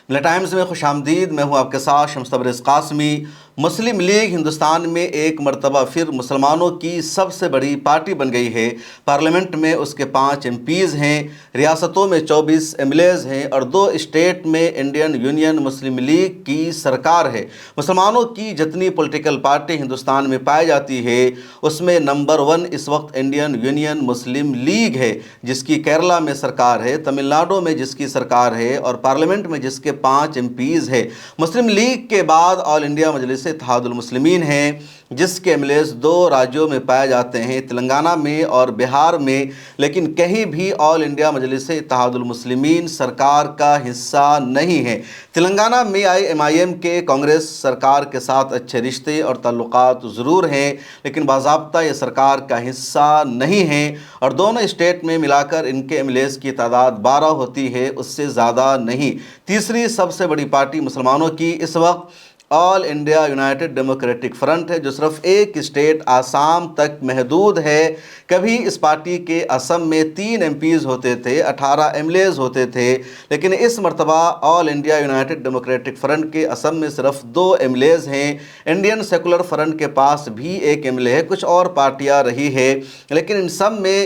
ملا ٹائمز میں خوش آمدید. میں ہوں آپ کے ساتھ شمس تبریز قاسمی. مسلم لیگ ہندوستان میں ایک مرتبہ پھر مسلمانوں کی سب سے بڑی پارٹی بن گئی ہے. پارلیمنٹ میں اس کے 5 ایم پیز ہیں, ریاستوں میں 24 ایم ایل ایز ہیں اور 2 اسٹیٹ میں انڈین یونین مسلم لیگ کی سرکار ہے. مسلمانوں کی جتنی پولیٹیکل پارٹی ہندوستان میں پائی جاتی ہے اس میں نمبر 1 اس وقت انڈین یونین مسلم لیگ ہے, جس کی کیرلا میں سرکار ہے, تمل ناڈو میں جس کی سرکار ہے اور پارلیمنٹ میں جس کے 5 ایم پیز ہے. مسلم لیگ کے بعد آل انڈیا مجلس اتحاد المسلمین ہیں, جس کے ایم ایل ایز 2 راجیوں میں پائے جاتے ہیں, تلنگانہ میں اور بہار میں. لیکن کہیں بھی آل انڈیا مجلس اتحاد المسلمین سرکار کا حصہ نہیں ہے. تلنگانہ میں IMIM کے کانگریس سرکار کے ساتھ اچھے رشتے اور تعلقات ضرور ہیں, لیکن باضابطہ یہ سرکار کا حصہ نہیں ہیں اور دونوں اسٹیٹ میں ملا کر ان کے ایم ایل ایز کی تعداد 12 ہوتی ہے, اس سے زیادہ نہیں. تیسری سب سے بڑی پارٹی مسلمانوں کی اس وقت آل انڈیا یونائٹڈ ڈیموکریٹک فرنٹ ہے, جو صرف ایک اسٹیٹ آسام تک محدود ہے. کبھی اس پارٹی کے اسم میں 3 ایم پیز ہوتے تھے, 18 ایم ایل ایز ہوتے تھے, لیکن اس مرتبہ آل انڈیا یونائٹڈ ڈیموکریٹک فرنٹ کے اسم میں صرف 2 ایم ایل ایز ہیں. انڈین سیکولر فرنٹ کے پاس بھی 1 ایم ایل اے ہے. کچھ اور پارٹیاں رہی ہے, لیکن ان سب میں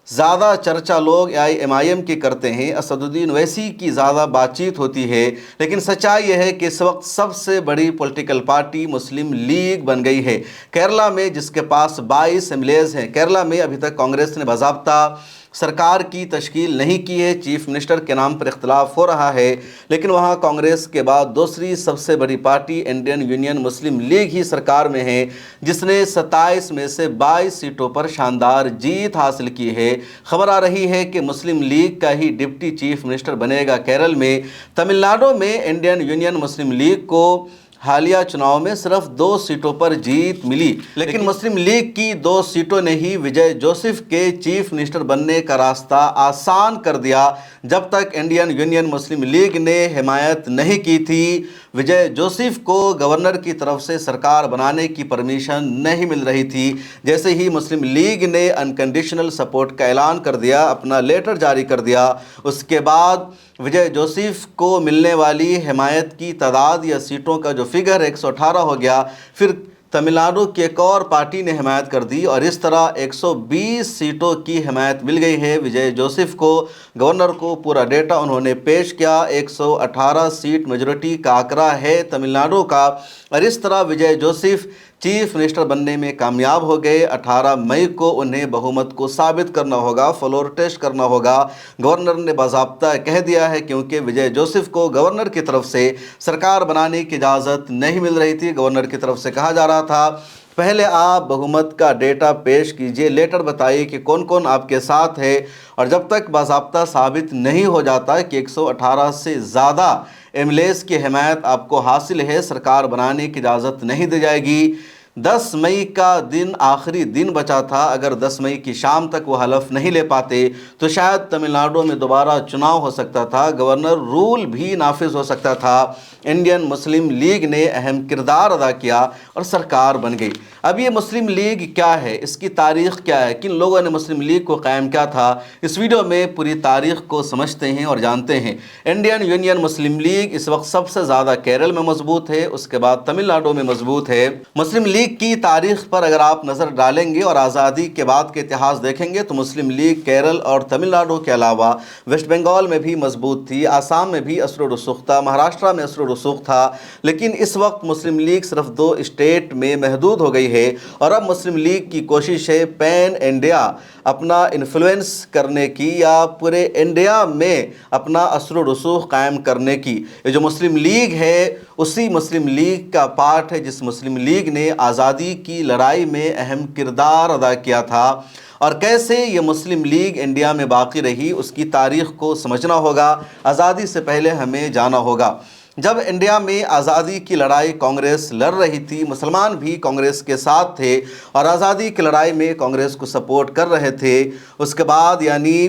زیادہ چرچا لوگ IMIM کی کرتے ہیں. اسد الدین اویسی کی زیادہ بات چیت ہوتی ہے, لیکن سچائی یہ ہے کہ اس وقت سب سے بڑی پولیٹیکل پارٹی مسلم لیگ بن گئی ہے. کیرلا میں جس کے پاس 22 ایم ایل ایز ہیں, کیرلا میں ابھی تک کانگریس نے باضابطہ سرکار کی تشکیل نہیں کی ہے. چیف منسٹر کے نام پر اختلاف ہو رہا ہے, لیکن وہاں کانگریس کے بعد دوسری سب سے بڑی پارٹی انڈین یونین مسلم لیگ ہی سرکار میں ہے, جس نے 27 میں سے 22 سیٹوں پر شاندار جیت حاصل کی ہے. خبر آ رہی ہے کہ مسلم لیگ کا ہی ڈپٹی چیف منسٹر بنے گا کیرل میں. تمل ناڈو میں انڈین یونین مسلم لیگ کو حالیہ چناؤ میں صرف 2 سیٹوں پر جیت ملی, لیکن مسلم لیگ کی 2 سیٹوں نے ہی وجے جوسف کے چیف منسٹر بننے کا راستہ آسان کر دیا. جب تک انڈین یونین مسلم لیگ نے حمایت نہیں کی تھی, وجے جوسف کو گورنر کی طرف سے سرکار بنانے کی پرمیشن نہیں مل رہی تھی. جیسے ہی مسلم لیگ نے انکنڈیشنل سپورٹ کا اعلان کر دیا, اپنا لیٹر جاری کر دیا, اس کے بعد وجے جوسف کو ملنے والی حمایت کی تعداد یا سیٹوں کا جو فگر 118 ہو گیا. پھر تمل ناڈو کی ایک اور پارٹی نے حمایت کر دی اور اس طرح 120 سیٹوں کی حمایت مل گئی ہے وجے جوسف کو. گورنر کو پورا ڈیٹا انہوں نے پیش کیا. 118 سیٹ میجورٹی کا آنکڑا ہے تمل ناڈو کا, اور اس طرح وجے جوسف چیف منسٹر بننے میں کامیاب ہو گئے. 18 مئی کو انہیں بہومت کو ثابت کرنا ہوگا, فلور ٹیسٹ کرنا ہوگا. گورنر نے باضابطہ کہہ دیا ہے, کیونکہ وجے جوسف کو گورنر کی طرف سے سرکار بنانے کی اجازت نہیں مل رہی تھی. گورنر کی طرف سے کہا جا رہا تھا پہلے آپ بہومت کا ڈیٹا پیش کیجئے, لیٹر بتائیے کہ کون کون آپ کے ساتھ ہے, اور جب تک باضابطہ ثابت نہیں ہو جاتا کہ 118 سے زیادہ ایم ایل ایز کی حمایت آپ کو حاصل ہے, سرکار بنانے کی اجازت نہیں دی جائے گی. 10 مئی کا دن آخری دن بچا تھا. اگر 10 مئی کی شام تک وہ حلف نہیں لے پاتے تو شاید تمل ناڈو میں دوبارہ چناؤ ہو سکتا تھا, گورنر رول بھی نافذ ہو سکتا تھا. انڈین مسلم لیگ نے اہم کردار ادا کیا اور سرکار بن گئی. اب یہ مسلم لیگ کیا ہے, اس کی تاریخ کیا ہے, کن لوگوں نے مسلم لیگ کو قائم کیا تھا, اس ویڈیو میں پوری تاریخ کو سمجھتے ہیں اور جانتے ہیں. انڈین یونین مسلم لیگ اس وقت سب سے زیادہ کیرل میں مضبوط ہے, اس کے بعد تمل ناڈو میں مضبوط ہے. مسلم لیگ کی تاریخ پر اگر آپ نظر ڈالیں گے اور آزادی کے بعد کے اتہاس دیکھیں گے تو مسلم لیگ کیرل اور تمل ناڈو کے علاوہ ویسٹ بنگال میں بھی مضبوط تھی, آسام میں بھی اثر و رسوخ تھا, مہاراشٹرا میں اثر و رسوخ تھا. لیکن اس وقت مسلم لیگ صرف 2 اسٹیٹ میں محدود ہو گئی ہے, اور اب مسلم لیگ کی کوشش ہے پین انڈیا اپنا انفلوئنس کرنے کی, یا پورے انڈیا میں اپنا اثر و رسوخ قائم کرنے کی. یہ جو مسلم لیگ ہے اسی مسلم لیگ کا پارٹ ہے جس مسلم لیگ نے آزادی کی لڑائی میں اہم کردار ادا کیا تھا. اور کیسے یہ مسلم لیگ انڈیا میں باقی رہی, اس کی تاریخ کو سمجھنا ہوگا. آزادی سے پہلے ہمیں جانا ہوگا. جب انڈیا میں آزادی کی لڑائی کانگریس لڑ رہی تھی, مسلمان بھی کانگریس کے ساتھ تھے اور آزادی کی لڑائی میں کانگریس کو سپورٹ کر رہے تھے. اس کے بعد یعنی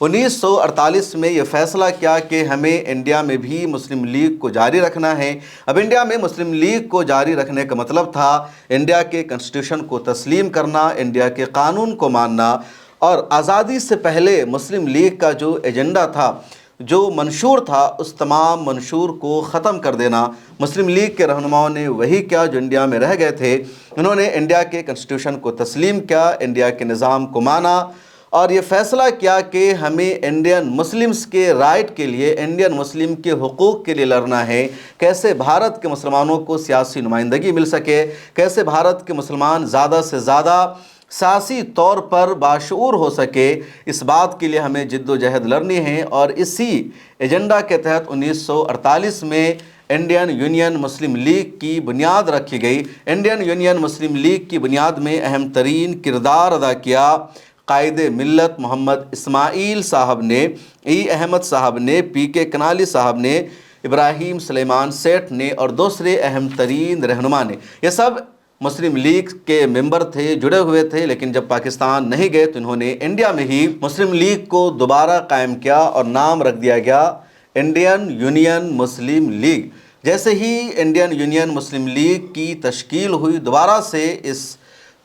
1948 میں یہ فیصلہ کیا کہ ہمیں انڈیا میں بھی مسلم لیگ کو جاری رکھنا ہے۔ اب انڈیا میں مسلم لیگ کو جاری رکھنے کا مطلب تھا انڈیا کے کنسٹیٹیوشن کو تسلیم کرنا، انڈیا کے قانون کو ماننا، اور آزادی سے پہلے مسلم لیگ کا جو ایجنڈا تھا، جو منشور تھا، اس تمام منشور کو ختم کر دینا۔ مسلم لیگ کے رہنماؤں نے وہی کیا جو انڈیا میں رہ گئے تھے، انہوں نے انڈیا کے کنسٹیٹیوشن کو تسلیم کیا، انڈیا کے نظام کو مانا، اور یہ فیصلہ کیا کہ ہمیں انڈین مسلمز کے رائٹ کے لیے، انڈین مسلم کے حقوق کے لیے لڑنا ہے، کیسے بھارت کے مسلمانوں کو سیاسی نمائندگی مل سکے، کیسے بھارت کے مسلمان زیادہ سے زیادہ سیاسی طور پر باشعور ہو سکے، اس بات کے لیے ہمیں جد و جہد لڑنی ہے۔ اور اسی ایجنڈا کے تحت 1948 میں انڈین یونین مسلم لیگ کی بنیاد رکھی گئی۔ انڈین یونین مسلم لیگ کی بنیاد میں اہم ترین کردار ادا کیا قائد ملت محمد اسماعیل صاحب نے، ای احمد صاحب نے، پی کے کنالی صاحب نے، ابراہیم سلیمان سیٹھ نے، اور دوسرے اہم ترین رہنما نے۔ یہ سب مسلم لیگ کے ممبر تھے، جڑے ہوئے تھے، لیکن جب پاکستان نہیں گئے تو انہوں نے انڈیا میں ہی مسلم لیگ کو دوبارہ قائم کیا اور نام رکھ دیا گیا انڈین یونین مسلم لیگ۔ جیسے ہی انڈین یونین مسلم لیگ کی تشکیل ہوئی، دوبارہ سے اس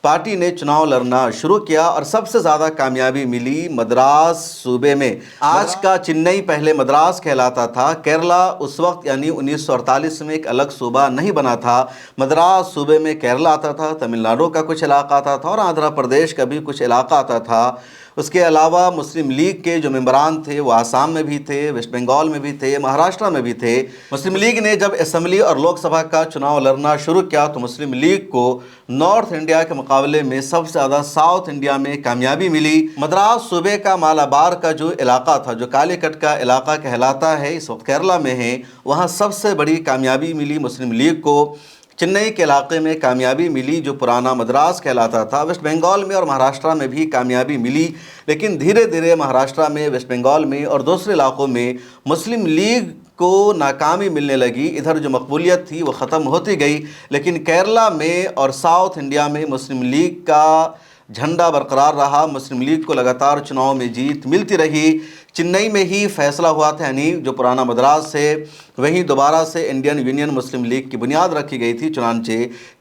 پارٹی نے چناؤ لڑنا شروع کیا اور سب سے زیادہ کامیابی ملی مدراس صوبے میں۔ آج کا چنئی پہلے مدراس کہلاتا تھا۔ کیرلا اس وقت یعنی 1948 میں ایک الگ صوبہ نہیں بنا تھا۔ مدراس صوبے میں کیرلا آتا تھا، تمل ناڈو کا کچھ علاقہ آتا تھا اور آندھرا پردیش کا بھی کچھ علاقہ آتا تھا۔ اس کے علاوہ مسلم لیگ کے جو ممبران تھے وہ آسام میں بھی تھے، ویسٹ بنگال میں بھی تھے، مہاراشٹر میں بھی تھے۔ مسلم لیگ نے جب اسمبلی اور لوک سبھا کا چناؤ لڑنا شروع کیا تو مسلم لیگ کو نارتھ انڈیا کے مقابلے میں سب سے زیادہ ساؤتھ انڈیا میں کامیابی ملی۔ مدراس صوبے کا مالابار کا جو علاقہ تھا، جو کالی کٹ کا علاقہ کہلاتا ہے، اس وقت کیرلا میں ہے، وہاں سب سے بڑی کامیابی ملی مسلم لیگ کو۔ چنئی کے علاقے میں کامیابی ملی جو پرانا مدراس کہلاتا تھا۔ ویسٹ بنگال میں اور مہاراشٹر میں بھی کامیابی ملی، لیکن دھیرے دھیرے مہاراشٹر میں، ویسٹ بنگال میں اور دوسرے علاقوں میں مسلم لیگ کو ناکامی ملنے لگی، ادھر جو مقبولیت تھی وہ ختم ہوتی گئی۔ لیکن کیرلا میں اور ساؤتھ انڈیا میں مسلم لیگ کا جھنڈا برقرار رہا، مسلم لیگ کو لگاتار چناؤ میں جیت ملتی رہی۔ چنئی میں ہی فیصلہ ہوا تھا، یعنی جو پرانا مدراس ہے وہیں دوبارہ سے انڈین یونین مسلم لیگ کی بنیاد رکھی گئی تھی، چنانچہ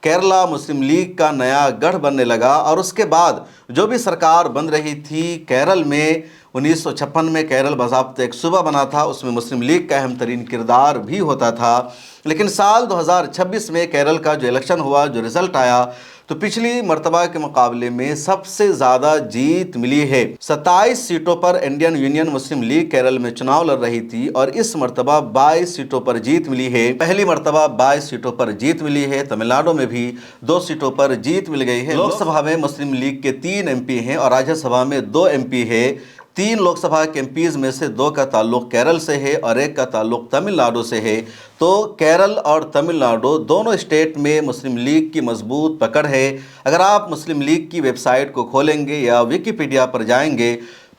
کیرلا مسلم لیگ کا نیا گڑھ بننے لگا۔ اور اس کے بعد جو بھی سرکار بن رہی تھی کیرل میں، 1956 میں کیرل باضابطہ ایک صوبہ بنا تھا، اس میں مسلم لیگ کا اہم ترین کردار بھی ہوتا تھا۔ لیکن سال 2026 میں کیرل کا جو الیکشن ہوا، جو رزلٹ آیا، تو پچھلی مرتبہ کے مقابلے میں سب سے زیادہ جیت ملی ہے۔ 27 سیٹوں پر انڈین یونین مسلم لیگ کیرل میں چناؤ لڑ رہی تھی اور اس مرتبہ 22 سیٹوں پر جیت ملی ہے۔ پہلی مرتبہ 22 سیٹوں پر جیت ملی ہے۔ تمل ناڈو میں بھی 2 سیٹوں پر جیت مل گئی ہے۔ لوک سبھا میں مسلم لیگ کے 3 ایم پی ہیں اور راجیہ سبھا میں 2 ایم پی ہے۔ 3 لوک سبھا کے ایم پیز میں سے 2 کا تعلق کیرل سے ہے اور 1 کا تعلق تمل ناڈو سے ہے۔ تو کیرل اور تمل ناڈو دونوں اسٹیٹ میں مسلم لیگ کی مضبوط پکڑ ہے۔ اگر آپ مسلم لیگ کی ویب سائٹ کو کھولیں گے یا ویکیپیڈیا پر جائیں گے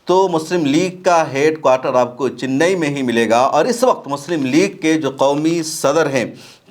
تو مسلم لیگ کا ہیڈ کوارٹر آپ کو چنئی میں ہی ملے گا، اور اس وقت مسلم لیگ کے جو قومی صدر ہیں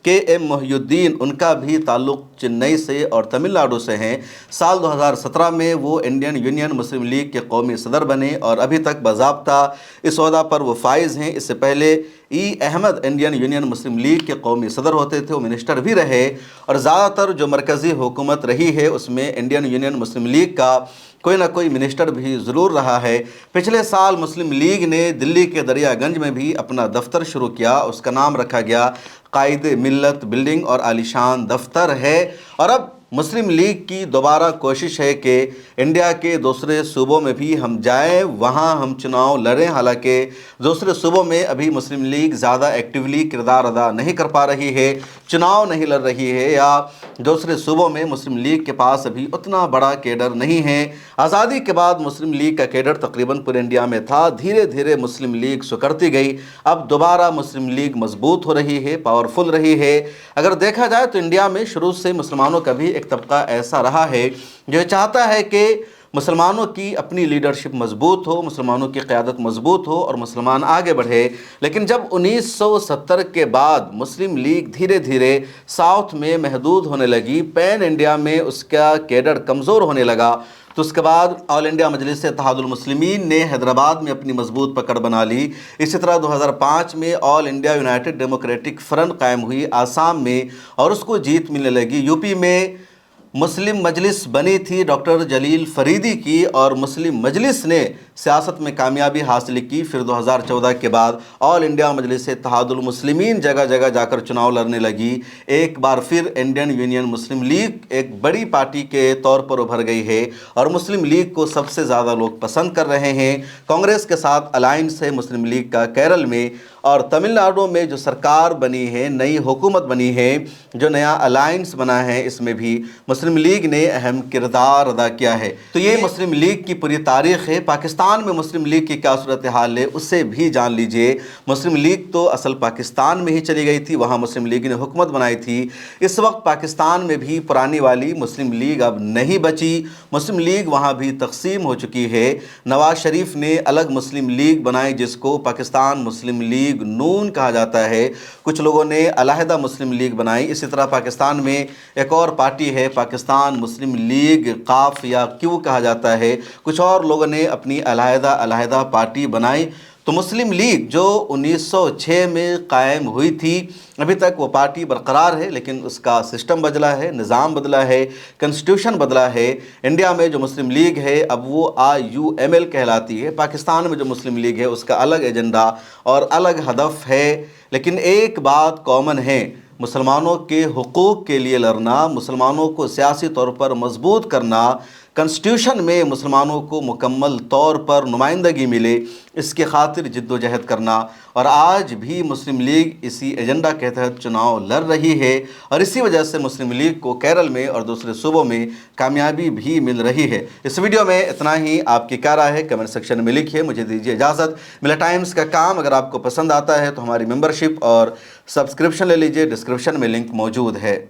کے ایم محی الدین، ان کا بھی تعلق چنئی سے اور تمل ناڈو سے ہیں۔ سال 2017 میں وہ انڈین یونین مسلم لیگ کے قومی صدر بنے اور ابھی تک باضابطہ اس عہدہ پر وہ فائز ہیں۔ اس سے پہلے ای احمد انڈین یونین مسلم لیگ کے قومی صدر ہوتے تھے، وہ منسٹر بھی رہے، اور زیادہ تر جو مرکزی حکومت رہی ہے اس میں انڈین یونین مسلم لیگ کا کوئی نہ کوئی منسٹر بھی ضرور رہا ہے۔ پچھلے سال مسلم لیگ نے دلی کے دریا گنج میں بھی اپنا دفتر شروع کیا، اس کا نام رکھا گیا قائد ملت بلڈنگ، اور عالیشان دفتر ہے۔ اور اب مسلم لیگ کی دوبارہ کوشش ہے کہ انڈیا کے دوسرے صوبوں میں بھی ہم جائیں، وہاں ہم چناؤ لڑیں۔ حالانکہ دوسرے صوبوں میں ابھی مسلم لیگ زیادہ ایکٹیولی کردار ادا نہیں کر پا رہی ہے، چناؤ نہیں لڑ رہی ہے، یا دوسرے صوبوں میں مسلم لیگ کے پاس ابھی اتنا بڑا کیڈر نہیں ہے۔ آزادی کے بعد مسلم لیگ کا کیڈر تقریباً پورے انڈیا میں تھا، دھیرے دھیرے مسلم لیگ سکڑتی گئی، اب دوبارہ مسلم لیگ مضبوط ہو رہی ہے، پاورفل رہی ہے۔ اگر دیکھا جائے تو انڈیا میں شروع سے مسلمانوں کا بھی ایک طبقہ ایسا رہا ہے جو چاہتا ہے کہ مسلمانوں کی اپنی لیڈرشپ مضبوط ہو، مسلمانوں کی قیادت مضبوط ہو اور مسلمان آگے بڑھے۔ لیکن جب 1970 کے بعد مسلم لیگ دھیرے دھیرے ساؤتھ میں محدود ہونے لگی، پین انڈیا میں اس کا کیڈر کمزور ہونے لگا، تو اس کے بعد آل انڈیا مجلس اتحاد المسلمین نے حیدرآباد میں اپنی مضبوط پکڑ بنا لی۔ اسی طرح 2005 میں آل انڈیا یونائٹڈ ڈیموکریٹک فرنٹ قائم ہوئی آسام میں اور اس کو جیت ملنے لگی۔ یو پی میں مسلم مجلس بنی تھی ڈاکٹر جلیل فریدی کی اور مسلم مجلس نے سیاست میں کامیابی حاصل کی۔ پھر 2014 کے بعد آل انڈیا مجلس اتحاد المسلمین جگہ جگہ جا کر چناؤ لڑنے لگی۔ ایک بار پھر انڈین یونین مسلم لیگ ایک بڑی پارٹی کے طور پر ابھر گئی ہے اور مسلم لیگ کو سب سے زیادہ لوگ پسند کر رہے ہیں۔ کانگریس کے ساتھ الائنس ہے مسلم لیگ کا کیرل میں، اور تمل ناڈو میں جو سرکار بنی ہے، نئی حکومت بنی ہے، جو نیا الائنس بنا ہے، اس میں بھی مسلم لیگ نے اہم کردار ادا کیا ہے۔ تو یہ مسلم لیگ کی پوری تاریخ ہے۔ پاکستان میں مسلم لیگ کی کیا صورتحال ہے اسے بھی جان لیجئے۔ مسلم لیگ تو اصل پاکستان میں ہی چلی گئی تھی، وہاں مسلم لیگ نے حکومت بنائی تھی۔ اس وقت پاکستان میں بھی پرانی والی مسلم لیگ اب نہیں بچی، مسلم لیگ وہاں بھی تقسیم ہو چکی ہے۔ نواز شریف نے الگ مسلم لیگ بنائی جس کو پاکستان مسلم لیگ نون کہا جاتا ہے، کچھ لوگوں نے علیحدہ مسلم لیگ بنائی۔ اسی طرح پاکستان میں ایک اور پارٹی ہے پاکستان مسلم لیگ قاف یا کیو کہا جاتا ہے، کچھ اور لوگوں نے اپنی علیحدہ پارٹی بنائی۔ تو مسلم لیگ جو 1906 میں قائم ہوئی تھی، ابھی تک وہ پارٹی برقرار ہے، لیکن اس کا سسٹم بدلا ہے، نظام بدلا ہے، کنسٹیٹیوشن بدلا ہے۔ انڈیا میں جو مسلم لیگ ہے اب وہ IUML کہلاتی ہے، پاکستان میں جو مسلم لیگ ہے اس کا الگ ایجنڈا اور الگ ہدف ہے، لیکن ایک بات کامن ہے، مسلمانوں کے حقوق کے لیے لڑنا، مسلمانوں کو سیاسی طور پر مضبوط کرنا، کنسٹیٹیوشن میں مسلمانوں کو مکمل طور پر نمائندگی ملے، اس کے خاطر جد و جہد کرنا۔ اور آج بھی مسلم لیگ اسی ایجنڈا کے تحت چناؤ لڑ رہی ہے، اور اسی وجہ سے مسلم لیگ کو کیرل میں اور دوسرے صوبوں میں کامیابی بھی مل رہی ہے۔ اس ویڈیو میں اتنا ہی۔ آپ کی کیا رائے ہے کمنٹ سیکشن میں لکھیے۔ مجھے دیجیے اجازت۔ ملا ٹائمز کا کام اگر آپ کو پسند آتا ہے تو ہماری ممبرشپ اور سبسکرپشن لے لیجیے، ڈسکرپشن میں لنک موجود ہے۔